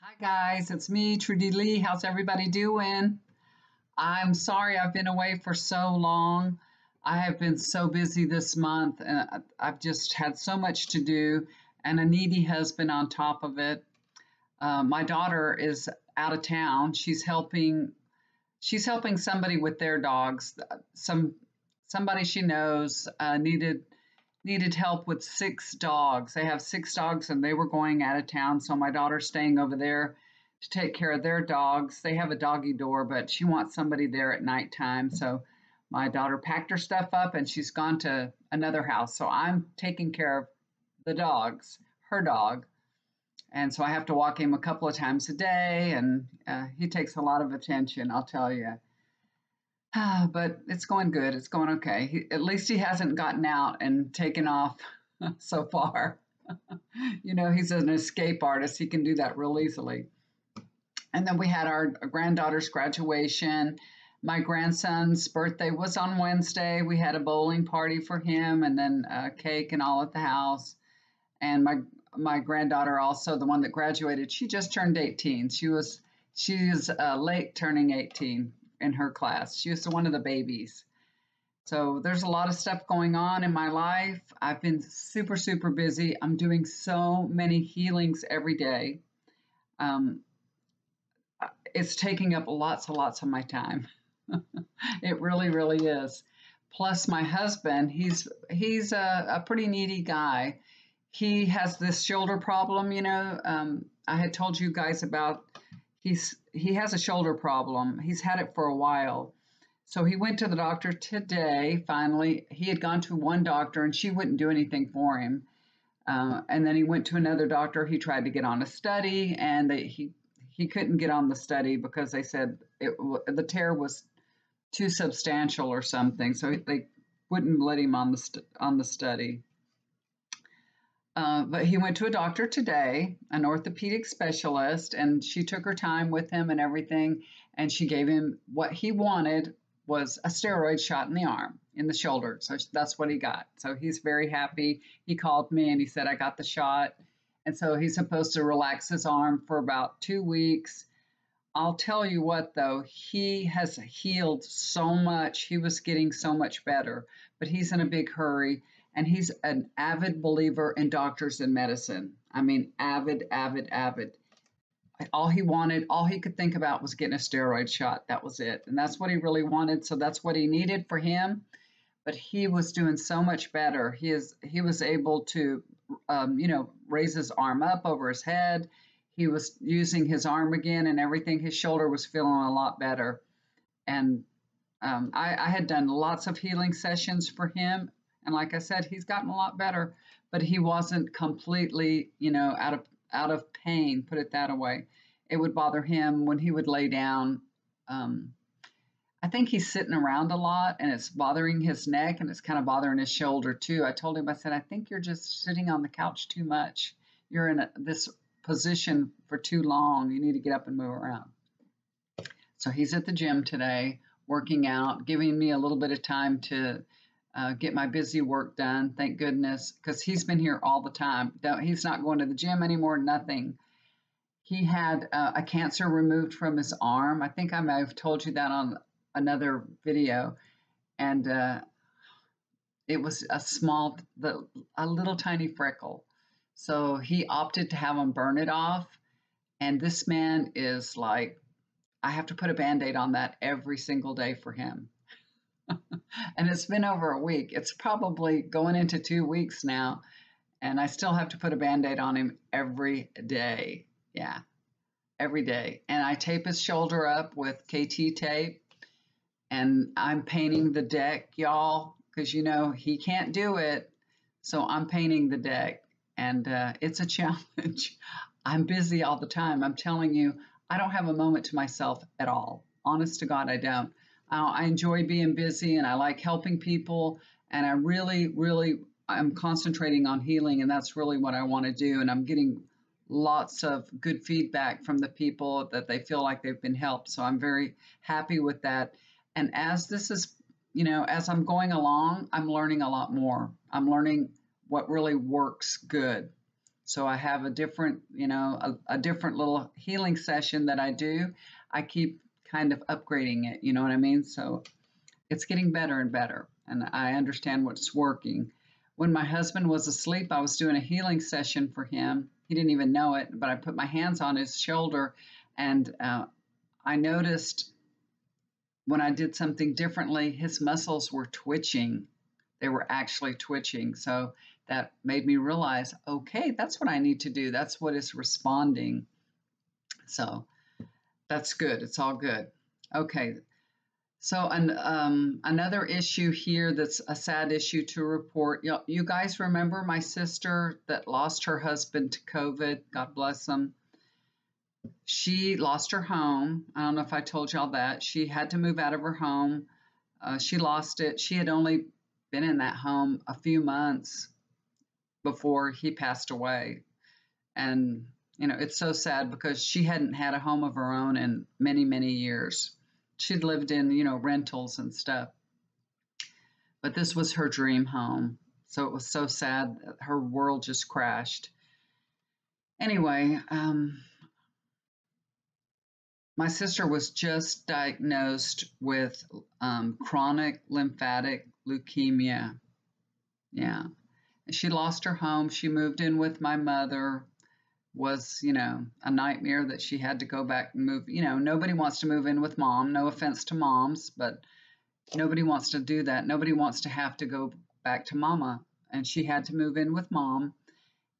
Hi guys, it's me, Trudy Lee. How's everybody doing? I'm sorry I've been away for so long. I have been so busy this month and I've just had so much to do and a needy husband on top of it. My daughter is out of town. She's helping somebody with their dogs. Somebody she knows needed help with six dogs. They have six dogs and they were going out of town. So my daughter's staying over there to take care of their dogs. They have a doggy door, but she wants somebody there at nighttime. So my daughter packed her stuff up and she's gone to another house. So I'm taking care of the dogs, her dog. And so I have to walk him a couple of times a day, and he takes a lot of attention, I'll tell you. But it's going good. It's going okay. At least he hasn't gotten out and taken off so far. He's an escape artist. He can do that real easily. And then we had our granddaughter's graduation. My grandson's birthday was on Wednesday. We had a bowling party for him and then cake and all at the house. And my granddaughter also, the one that graduated, she just turned 18. She was late turning 18 in her class. She was one of the babies. So there's a lot of stuff going on in my life. I've been super, super busy. I'm doing so many healings every day. It's taking up lots and lots of my time. It really, really is. Plus, my husband, he's a pretty needy guy. He has this shoulder problem, I had told you guys about. He has a shoulder problem. He's had it for a while. So he went to the doctor today, finally. He had gone to one doctor and she wouldn't do anything for him. And then he went to another doctor. He tried to get on a study and he couldn't get on the study because they said the tear was too substantial or something. So they wouldn't let him on the study. But he went to a doctor today, an orthopedic specialist, and she took her time with him and everything. And she gave him what he wanted was a steroid shot in the arm, in the shoulder. So that's what he got. So he's very happy. He called me and he said, I got the shot. And so he's supposed to relax his arm for about 2 weeks. I'll tell you what, though, he has healed so much. He was getting so much better, but he's in a big hurry. And he's an avid believer in doctors and medicine. I mean, avid, avid, avid. All he could think about was getting a steroid shot. That was it. And that's what he really wanted. So that's what he needed for him. But he was doing so much better. He was able to, raise his arm up over his head. He was using his arm again and everything. His shoulder was feeling a lot better. And I had done lots of healing sessions for him. And like I said, he's gotten a lot better, but he wasn't completely, out of pain, put it that way. It would bother him when he would lay down. I think he's sitting around a lot and it's bothering his neck and it's kind of bothering his shoulder too. I told him, I said, I think you're just sitting on the couch too much. You're in this position for too long. You need to get up and move around. So he's at the gym today, working out, giving me a little bit of time to get my busy work done, thank goodness, because he's been here all the time. He's not going to the gym anymore, nothing. He had a cancer removed from his arm. I think I may have told you that on another video. And it was a little tiny freckle. So he opted to have him burn it off. And this man is like, I have to put a Band-Aid on that every single day for him. And it's been over a week. It's probably going into 2 weeks now. And I still have to put a Band-Aid on him every day. Yeah, every day. And I tape his shoulder up with KT tape. And I'm painting the deck, y'all, because, he can't do it. So I'm painting the deck. And it's a challenge. I'm busy all the time. I'm telling you, I don't have a moment to myself at all. Honest to God, I don't. I enjoy being busy and I like helping people. And I really, really, I'm concentrating on healing. And that's really what I want to do. And I'm getting lots of good feedback from the people that they feel like they've been helped. So I'm very happy with that. And as this is, as I'm going along, I'm learning a lot more. I'm learning what really works good. So I have a different, a different little healing session that I do. I keep kind of upgrading it, you know what I mean? So it's getting better and better, and I understand what's working. When my husband was asleep, I was doing a healing session for him. He didn't even know it, but I put my hands on his shoulder, and I noticed when I did something differently, his muscles were twitching. They were actually twitching. So that made me realize, okay, that's what I need to do. That's what is responding. So that's good. It's all good. Okay. So another issue here that's a sad issue to report. You guys remember my sister that lost her husband to COVID? God bless him. She lost her home. I don't know if I told y'all that. She had to move out of her home. She lost it. She had only been in that home a few months before he passed away. And, it's so sad because she hadn't had a home of her own in many, many years. She'd lived in, rentals and stuff. But this was her dream home. So it was so sad. Her world just crashed. Anyway, my sister was just diagnosed with chronic lymphatic leukemia. Yeah. She lost her home. She moved in with my mother. Was, a nightmare that she had to go back and move. Nobody wants to move in with mom. No offense to moms, but nobody wants to do that. Nobody wants to have to go back to mama. And she had to move in with mom.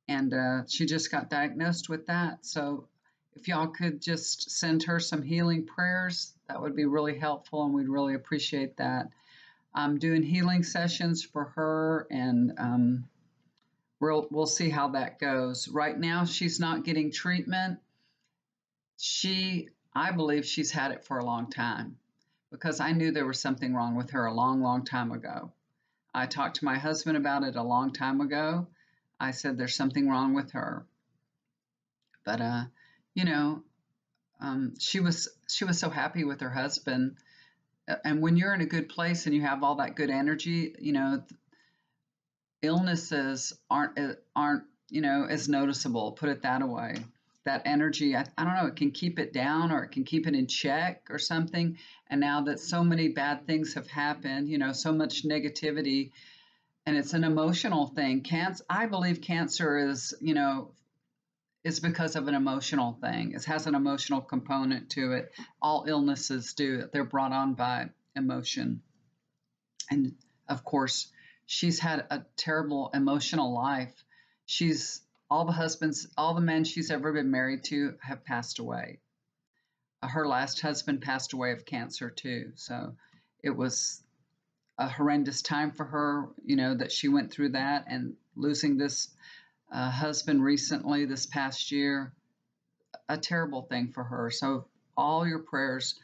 And she just got diagnosed with that. So if y'all could just send her some healing prayers, that would be really helpful, and we'd really appreciate that. I'm doing healing sessions for her, and we'll see how that goes. Right now, she's not getting treatment. I believe she's had it for a long time because I knew there was something wrong with her a long, long time ago. I talked to my husband about it a long time ago. I said there's something wrong with her. But you know, she was so happy with her husband. And when you're in a good place and you have all that good energy, illnesses aren't as noticeable. Put it that way. That energy, I don't know, it can keep it down or it can keep it in check or something. And now that so many bad things have happened, so much negativity, and it's an emotional thing. I believe cancer is because of an emotional thing. It has an emotional component to it. All illnesses do. They're brought on by emotion. And of course, she's had a terrible emotional life. All the men she's ever been married to have passed away. Her last husband passed away of cancer too. So it was a horrendous time for her, that she went through that, and losing this husband recently this past year, a terrible thing for her. So all your prayers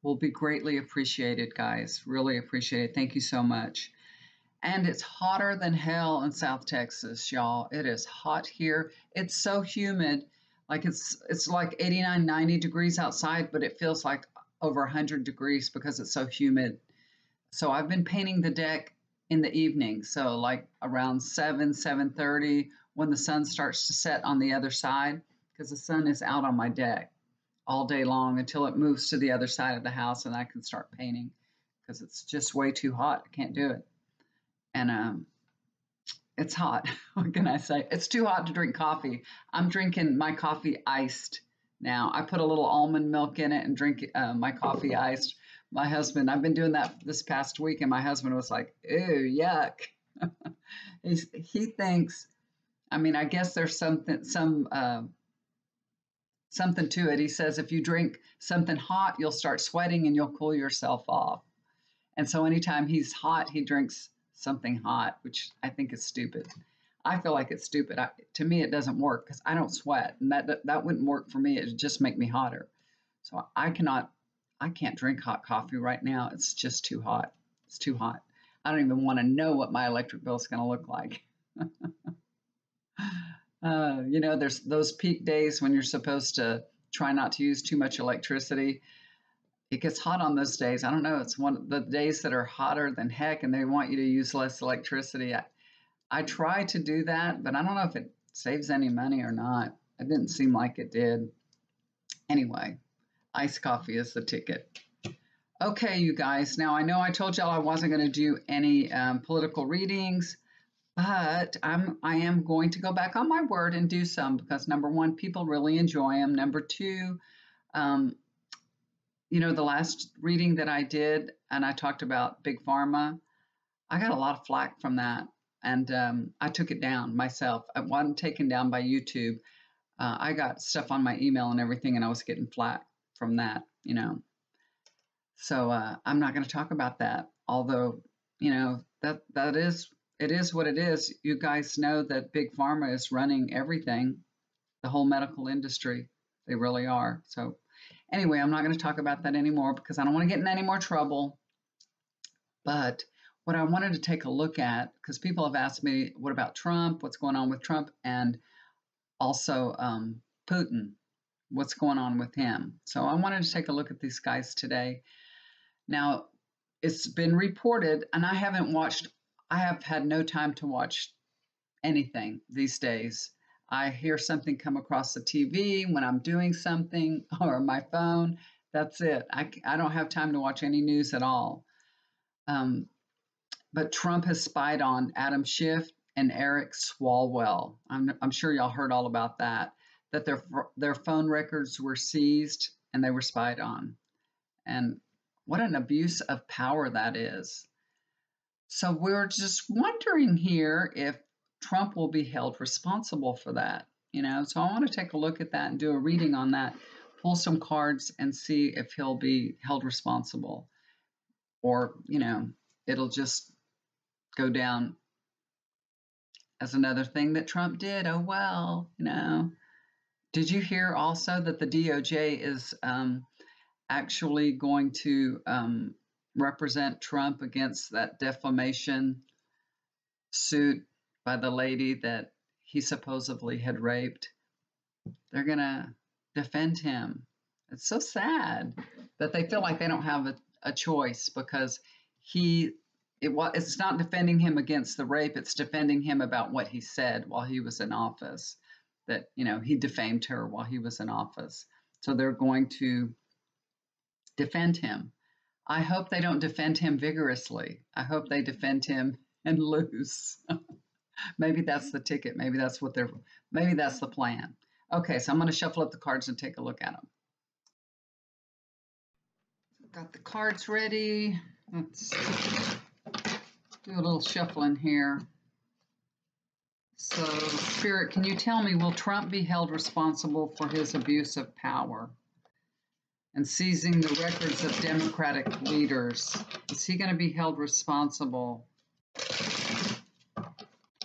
will be greatly appreciated, guys. Really appreciated. Thank you so much. And it's hotter than hell in South Texas, y'all. It is hot here. It's so humid. Like it's like 89, 90 degrees outside, but it feels like over 100 degrees because it's so humid. So I've been painting the deck in the evening. So like around 7:30, when the sun starts to set on the other side, because the sun is out on my deck all day long until it moves to the other side of the house and I can start painting, because it's just way too hot. I can't do it. And it's hot. What can I say? It's too hot to drink coffee. I'm drinking my coffee iced now. I put a little almond milk in it and drink my coffee iced. My husband, I've been doing that this past week, and my husband was like, ew, yuck. He thinks, I guess there's something to it. He says if you drink something hot, you'll start sweating and you'll cool yourself off. And so anytime he's hot, he drinks something hot, which I think is stupid. I feel like it's stupid. To me, it doesn't work because I don't sweat, and that wouldn't work for me. It would just make me hotter. So I can't drink hot coffee right now. It's just too hot. It's too hot. I don't even want to know what my electric bill is going to look like. There's those peak days when you're supposed to try not to use too much electricity. It gets hot on those days. I don't know. It's one of the days that are hotter than heck, and they want you to use less electricity. I try to do that, but I don't know if it saves any money or not. It didn't seem like it did. Anyway, iced coffee is the ticket. Okay, you guys. Now I know I told y'all I wasn't going to do any political readings, but I am going to go back on my word and do some because number one, people really enjoy them. Number two, um, the last reading that I did, and I talked about big pharma. I got a lot of flack from that, and I took it down myself. It wasn't taken down by YouTube. I got stuff on my email and everything, and I was getting flack from that. So I'm not going to talk about that. Although, that is it is what it is. You guys know that big pharma is running everything, the whole medical industry. They really are. So anyway, I'm not going to talk about that anymore because I don't want to get in any more trouble. But what I wanted to take a look at, because people have asked me, what about Trump? What's going on with Trump? And also Putin. What's going on with him? So I wanted to take a look at these guys today. Now, it's been reported, and I have had no time to watch anything these days. I hear something come across the TV when I'm doing something or my phone. That's it. I don't have time to watch any news at all. But Trump has spied on Adam Schiff and Eric Swalwell. I'm sure y'all heard all about that their phone records were seized and they were spied on. And what an abuse of power that is. So we're just wondering here if Trump will be held responsible for that. So I want to take a look at that and do a reading on that, pull some cards and see if he'll be held responsible or, it'll just go down as another thing that Trump did. Oh, well, Did you hear also that the DOJ is actually going to represent Trump against that defamation suit by the lady that he supposedly had raped? They're going to defend him. It's so sad that they feel like they don't have a choice because it's not defending him against the rape, it's defending him about what he said while he was in office, that, he defamed her while he was in office. So they're going to defend him. I hope they don't defend him vigorously. I hope they defend him and lose. Maybe that's the ticket. Maybe that's the plan. Okay, so I'm going to shuffle up the cards and take a look at them. Got the cards ready. Let's do a little shuffling here. So, Spirit, can you tell me, will Trump be held responsible for his abuse of power and seizing the records of Democratic leaders? Is he going to be held responsible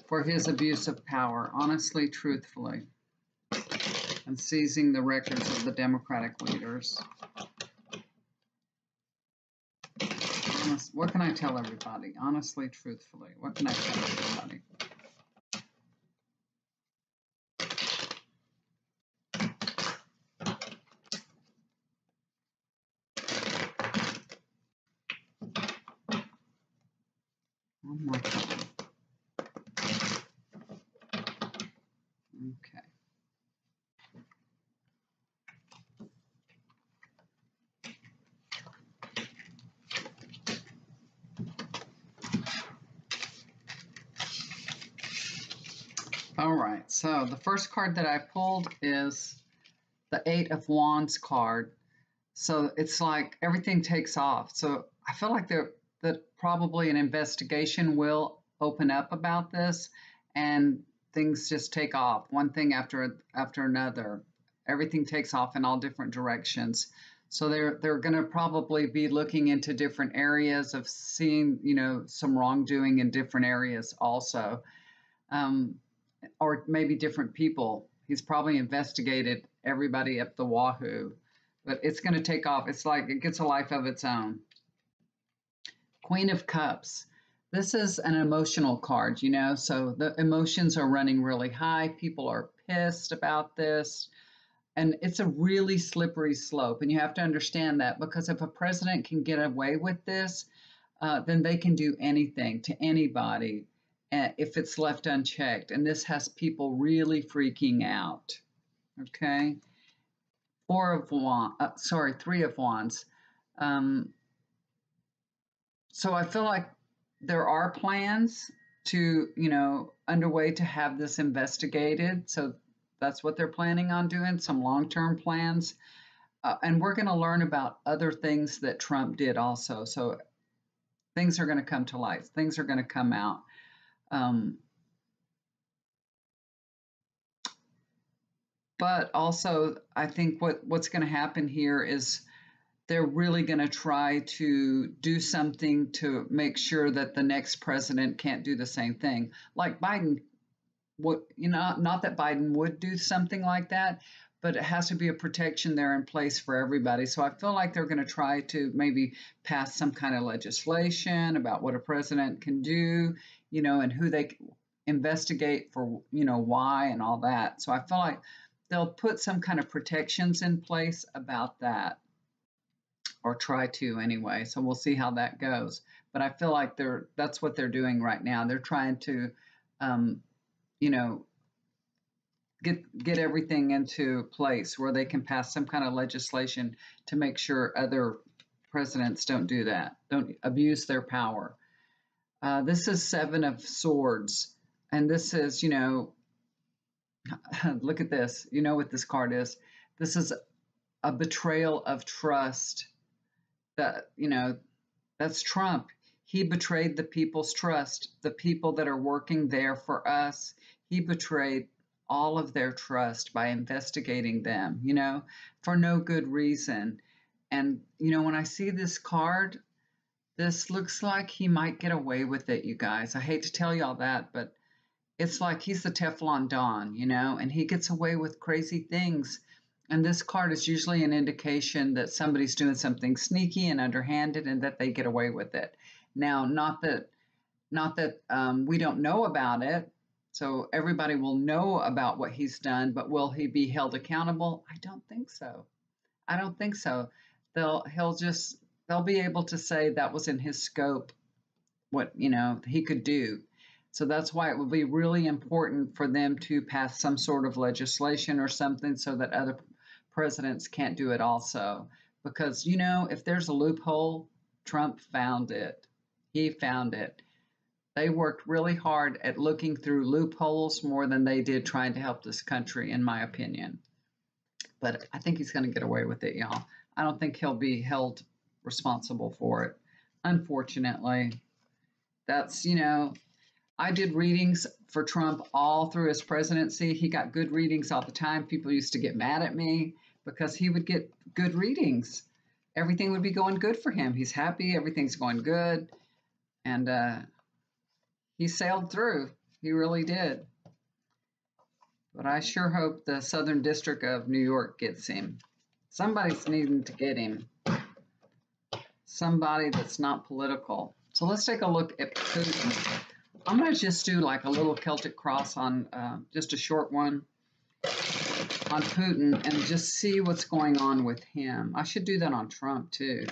for his abuse of power, honestly, truthfully, and seizing the records of the Democratic leaders? What can I tell everybody? Honestly, truthfully, what can I tell everybody? One more time. Okay. All right, so the first card that I pulled is the Eight of Wands card. So it's like everything takes off. So I feel like that probably an investigation will open up about this and things just take off, one thing after another. Everything takes off in all different directions. So they're going to probably be looking into different areas of seeing, some wrongdoing in different areas also. Or maybe different people. He's probably investigated everybody up the wahoo, but it's going to take off. It's like it gets a life of its own. Queen of Cups. This is an emotional card, so the emotions are running really high. People are pissed about this, and it's a really slippery slope. And you have to understand that, because if a president can get away with this, then they can do anything to anybody. if it's left unchecked. And this has people really freaking out. Okay. Three of Wands. Um, so I feel like there are plans to, underway to have this investigated. So that's what they're planning on doing, some long-term plans. And we're going to learn about other things that Trump did also. So things are going to come to light. Things are going to come out. But also, I think what's going to happen here is they're really going to try to do something to make sure that the next president can't do the same thing. Like Biden, not that Biden would do something like that, but it has to be a protection there in place for everybody. So I feel like they're going to try to maybe pass some kind of legislation about what a president can do, and who they investigate for, why and all that. So I feel like they'll put some kind of protections in place about that, or try to anyway. So we'll see how that goes. But I feel like that's what they're doing right now. They're trying to, get everything into place where they can pass some kind of legislation to make sure other presidents don't do that, don't abuse their power. This is Seven of Swords, and this is, look at this. You know what this card is? This is a betrayal of trust. That's Trump. He betrayed the people's trust, the people that are working there for us. He betrayed all of their trust by investigating them, for no good reason. And, when I see this card, this looks like he might get away with it, you guys. I hate to tell y'all that, but it's like he's the Teflon Don, and he gets away with crazy things. And this card is usually an indication that somebody's doing something sneaky and underhanded and that they get away with it. Now, not that we don't know about it. So everybody will know about what he's done, but will he be held accountable? I don't think so. I don't think so. They'll be able to say that was in his scope, what, he could do. So that's why it would be really important for them to pass some sort of legislation or something so that other presidents can't do it also. Because, if there's a loophole, Trump found it. He found it. They worked really hard at looking through loopholes more than they did trying to help this country, in my opinion. But I think he's going to get away with it, y'all. I don't think he'll be held responsible for it, unfortunately. That's, I did readings for Trump all through his presidency. He got good readings all the time. People used to get mad at me because he would get good readings. Everything would be going good for him. He's happy. Everything's going good. And he sailed through. He really did. But I sure hope the Southern District of New York gets him. Somebody's needing to get him. Somebody that's not political. So let's take a look at Putin. I'm going to just do like a little Celtic cross on just a short one on Putin and just see what's going on with him. I should do that on Trump too.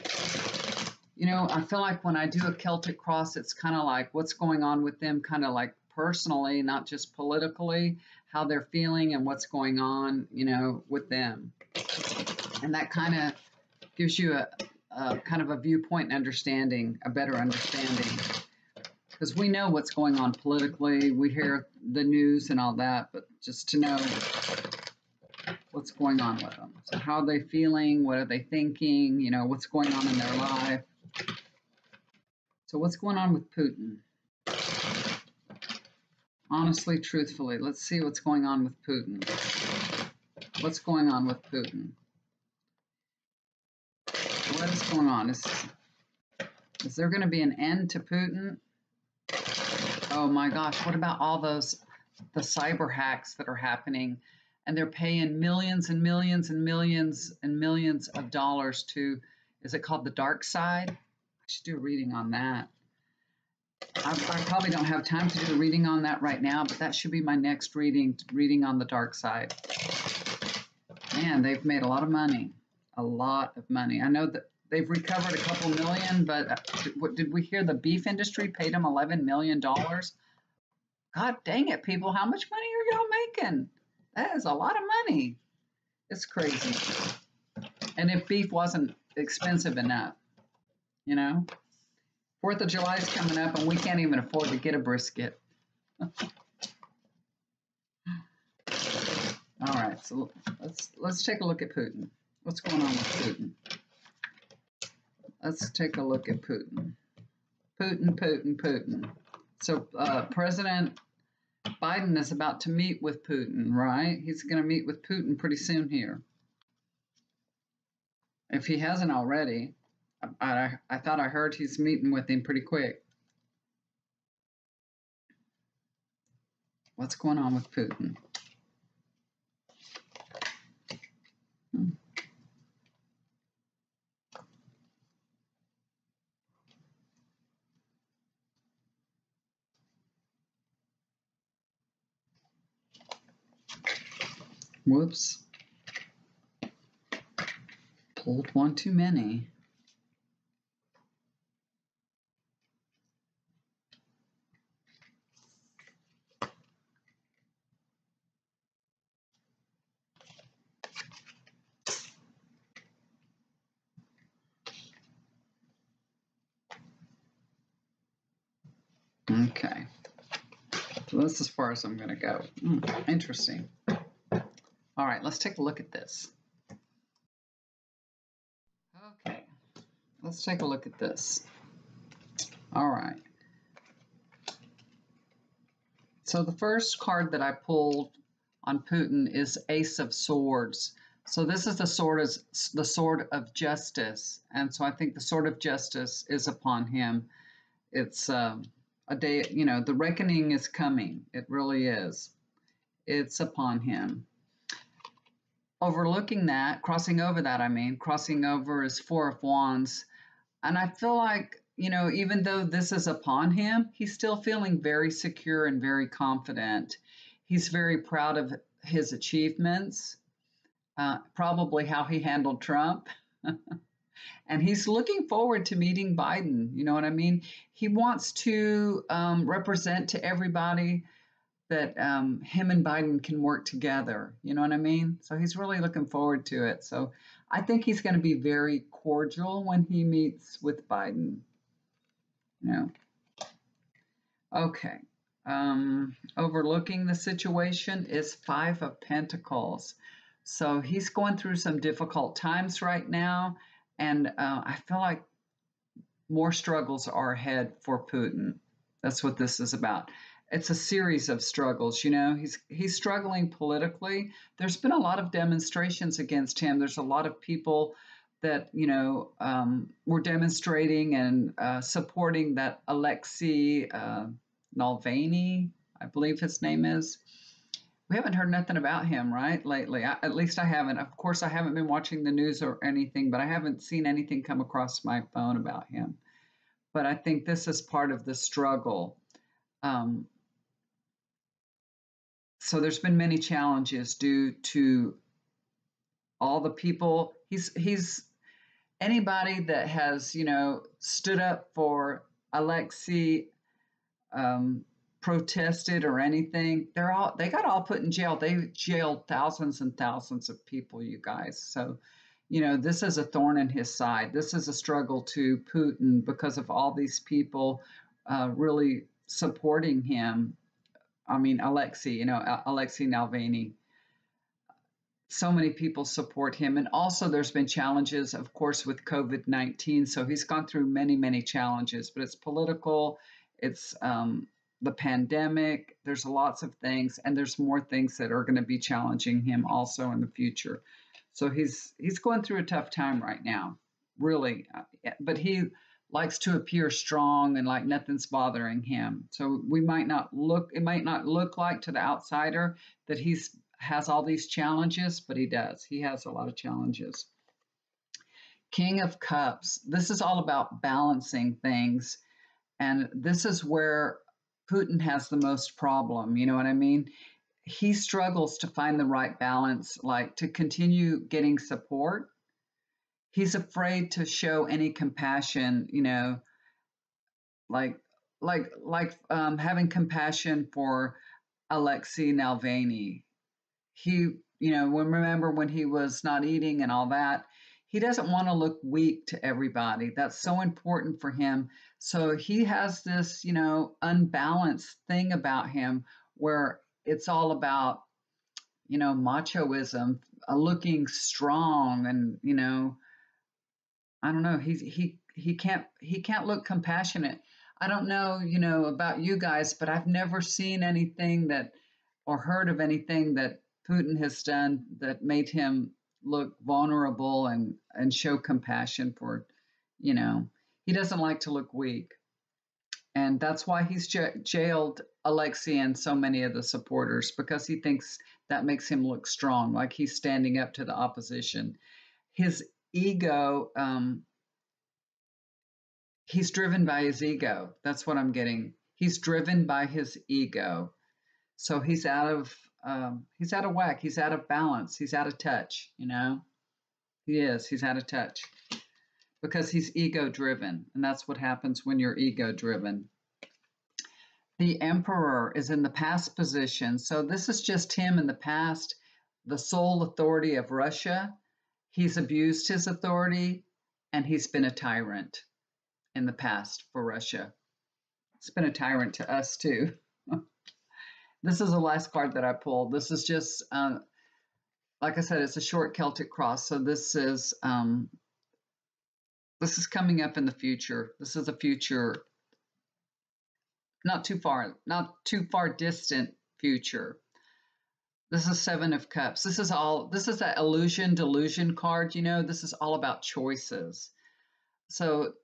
I feel like when I do a Celtic cross, it's kind of like what's going on with them, kind of like personally, not just politically, how they're feeling and what's going on, with them. And that kind of gives you a kind of a viewpoint and understanding, a better understanding. Because we know what's going on politically, we hear the news and all that, but just to know what's going on with them. So how are they feeling? What are they thinking? What's going on in their life? So what's going on with Putin? Honestly, truthfully, let's see what's going on with Putin. What's going on with Putin? What is going on? Is there going to be an end to Putin? Oh my gosh, what about all the cyber hacks that are happening? And they're paying millions and millions and millions and millions of dollars to, is it called the dark side? I should do a reading on that. I probably don't have time to do a reading on that right now, but that should be my next reading on the dark side. Man, they've made a lot of money. A lot of money. I know that they've recovered a couple million, but what did we hear? The beef industry paid them $11 million. God dang it, people, how much money are y'all making? That is a lot of money. It's crazy. And if beef wasn't expensive enough, you know? 4th of July is coming up and we can't even afford to get a brisket. All right, so let's take a look at Putin. What's going on with Putin? Let's take a look at Putin. Putin. So President Biden is about to meet with Putin, right? He's going to meet with Putin pretty soon here. If he hasn't already, I thought I heard he's meeting with him pretty quick. What's going on with Putin? Whoops. Pulled one too many. Okay. So that's as far as I'm going to go. Interesting. All right, let's take a look at this. Okay, let's take a look at this. All right. So the first card that I pulled on Putin is Ace of Swords. So this is the sword of justice, and so I think the sword of justice is upon him. It's a day, the reckoning is coming. It really is. It's upon him. Overlooking that, crossing over is 4 of Wands. And I feel like, even though this is upon him, he's still feeling very secure and very confident. He's very proud of his achievements, probably how he handled Trump. And he's looking forward to meeting Biden. You know what I mean? He wants to represent to everybody that him and Biden can work together. You know what I mean? So he's really looking forward to it. So I think he's going to be very cordial when he meets with Biden. Okay. Overlooking the situation is 5 of Pentacles. So he's going through some difficult times right now. And I feel like more struggles are ahead for Putin. That's what this is about. It's a series of struggles. He's struggling politically. There's been a lot of demonstrations against him. There's a lot of people that were demonstrating and supporting that Alexei Navalny, I believe his name is. We haven't heard nothing about him, right, lately. At least I haven't. Of course, I haven't been watching the news or anything, but I haven't seen anything come across my phone about him. But I think this is part of the struggle. So there's been many challenges due to all the people. He's anybody that has stood up for Alexei, protested or anything. They got all put in jail. They jailed thousands and thousands of people, you guys. So this is a thorn in his side. This is a struggle to Putin because of all these people really supporting him. I mean, Alexei Navalny. So many people support him. And also there's been challenges, of course, with COVID-19. So he's gone through many, many challenges, but it's political. It's the pandemic. There's lots of things, and there's more things that are going to be challenging him also in the future. So he's going through a tough time right now, really. But he likes to appear strong and like nothing's bothering him. So it might not look like to the outsider that he's has all these challenges, but he does. He has a lot of challenges. King of Cups. This is all about balancing things. And this is where Putin has the most problem. You know what I mean? He struggles to find the right balance, like to continue getting support. He's afraid to show any compassion, like having compassion for Alexei Navalny. He, remember when he was not eating and all that, he doesn't want to look weak to everybody. That's so important for him. So he has this, unbalanced thing about him where it's all about, machoism, looking strong, and I don't know. He can't look compassionate. I don't know, about you guys, but I've never seen anything that or heard of anything that Putin has done that made him look vulnerable and show compassion for, you know, he doesn't like to look weak. And that's why he's jailed Alexei and so many of the supporters, because he thinks that makes him look strong, like he's standing up to the opposition. His ego, he's driven by his ego. That's what I'm getting. He's driven by his ego. So he's out of whack. He's out of balance. He's out of touch. He is. He's out of touch because he's ego driven, and that's what happens when you're ego driven. The emperor is in the past position. So this is just him in the past, the sole authority of Russia. He's abused his authority, and he's been a tyrant in the past for Russia. He's been a tyrant to us too. This is the last card that I pulled. This is just, like I said, it's a short Celtic cross. So this is coming up in the future. This is a future, not too far distant future. This is Seven of Cups. This is that illusion, delusion card. This is all about choices. So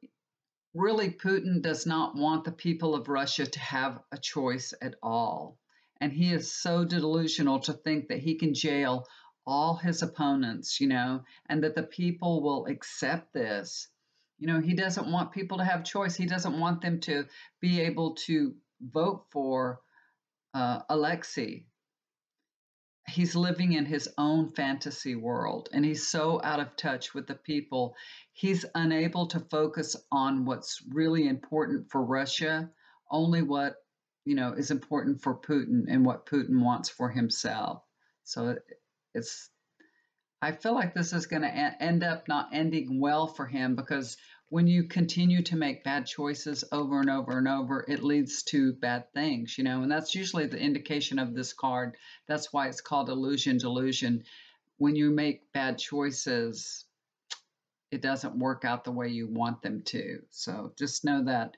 really, Putin does not want the people of Russia to have a choice at all. And he is so delusional to think that he can jail all his opponents, and that the people will accept this. He doesn't want people to have choice. He doesn't want them to be able to vote for Alexei. He's living in his own fantasy world, and he's so out of touch with the people. He's unable to focus on what's really important for Russia, only what is important for Putin and what Putin wants for himself. So I feel like this is going to end up not ending well for him, because when you continue to make bad choices over and over and over, it leads to bad things, and that's usually the indication of this card. That's why it's called illusion, delusion. When you make bad choices, it doesn't work out the way you want them to. So just know that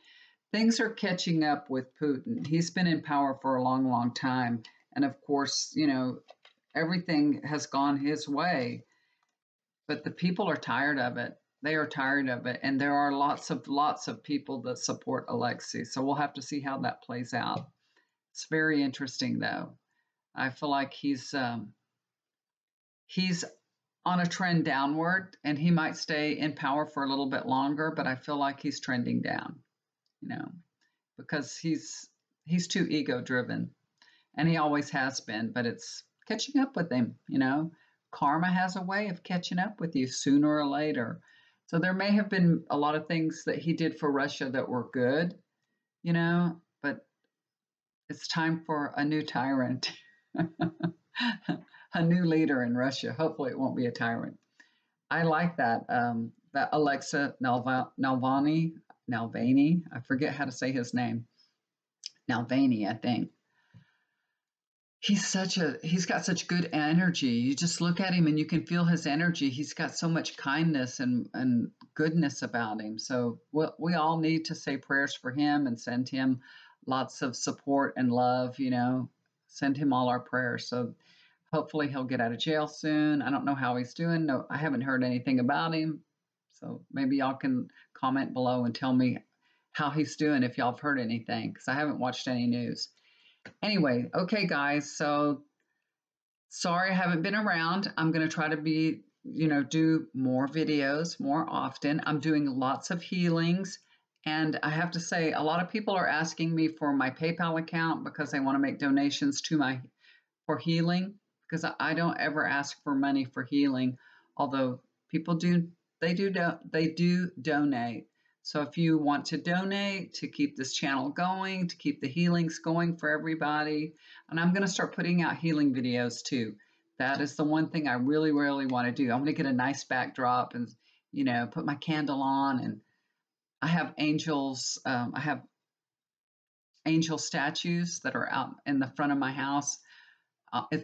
things are catching up with Putin. He's been in power for a long, long time. And of course, everything has gone his way, but the people are tired of it. They are tired of it. And there are lots of people that support Alexei. So we'll have to see how that plays out. It's very interesting, though. I feel like he's on a trend downward, and he might stay in power for a little bit longer, but I feel like he's trending down, because he's too ego driven, and he always has been, but it's catching up with him. Karma has a way of catching up with you sooner or later. So there may have been a lot of things that he did for Russia that were good, but it's time for a new tyrant, a new leader in Russia. Hopefully it won't be a tyrant. I like that, that Alexei Navalny, I forget how to say his name. Navalny, I think. He's got such good energy. You just look at him and you can feel his energy. He's got so much kindness and goodness about him. So we all need to say prayers for him and send him lots of support and love, send him all our prayers. So hopefully he'll get out of jail soon. I don't know how he's doing. No, I haven't heard anything about him. So maybe y'all can comment below and tell me how he's doing if y'all have heard anything, because I haven't watched any news. Anyway, okay, guys, so sorry I haven't been around. I'm going to try to do more videos more often. I'm doing lots of healings, and I have to say, a lot of people are asking me for my PayPal account because they want to make donations for healing, because I don't ever ask for money for healing, although people do donate. So if you want to donate to keep this channel going, to keep the healings going for everybody, and I'm going to start putting out healing videos too. That is the one thing I really, really want to do. I want to get a nice backdrop and, put my candle on. And I have angels. I have angel statues that are out in the front of my house.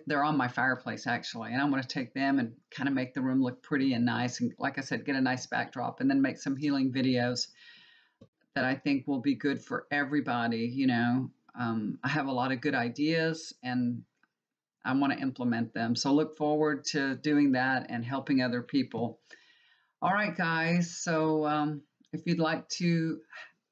They're on my fireplace actually, and I'm going to take them and kind of make the room look pretty and nice. And like I said, get a nice backdrop and then make some healing videos that I think will be good for everybody. I have a lot of good ideas and I want to implement them. So look forward to doing that and helping other people. All right, guys. So if you'd like to,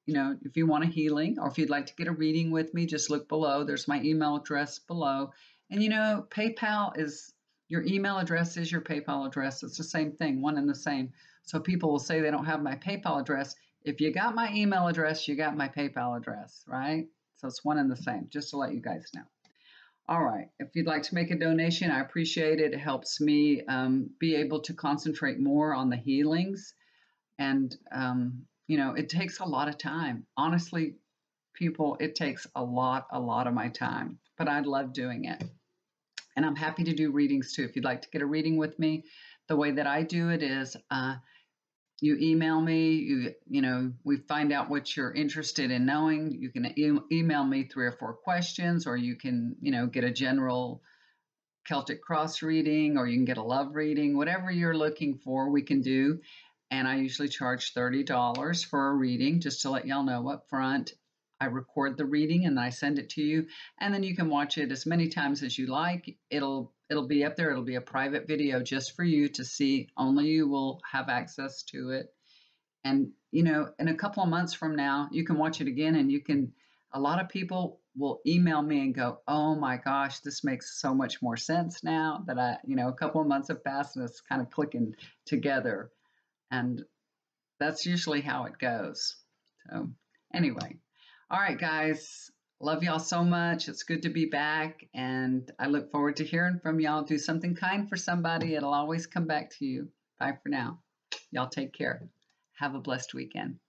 if you want a healing or if you'd like to get a reading with me, just look below. There's my email address below. And PayPal is your email address is your PayPal address. It's the same thing, one and the same. So people will say they don't have my PayPal address. If you got my email address, you got my PayPal address, right? So it's one and the same, just to let you guys know. All right. If you'd like to make a donation, I appreciate it. It helps me be able to concentrate more on the healings. And, it takes a lot of time. Honestly, people, it takes a lot of my time, but I love doing it. And I'm happy to do readings too. If you'd like to get a reading with me, the way that I do it is you email me, we find out what you're interested in knowing. You can email me 3 or 4 questions, or you can, get a general Celtic cross reading, or you can get a love reading, whatever you're looking for, we can do. And I usually charge $30 for a reading, just to let y'all know up front. I record the reading and I send it to you, and then you can watch it as many times as you like. It'll be up there. It'll be a private video just for you to see. Only you will have access to it. And, in a couple of months from now, you can watch it again, and a lot of people will email me and go, oh my gosh, this makes so much more sense now that a couple of months have passed and it's kind of clicking together. And that's usually how it goes. So anyway, all right, guys, love y'all so much. It's good to be back, and I look forward to hearing from y'all. Do something kind for somebody. It'll always come back to you. Bye for now. Y'all take care. Have a blessed weekend.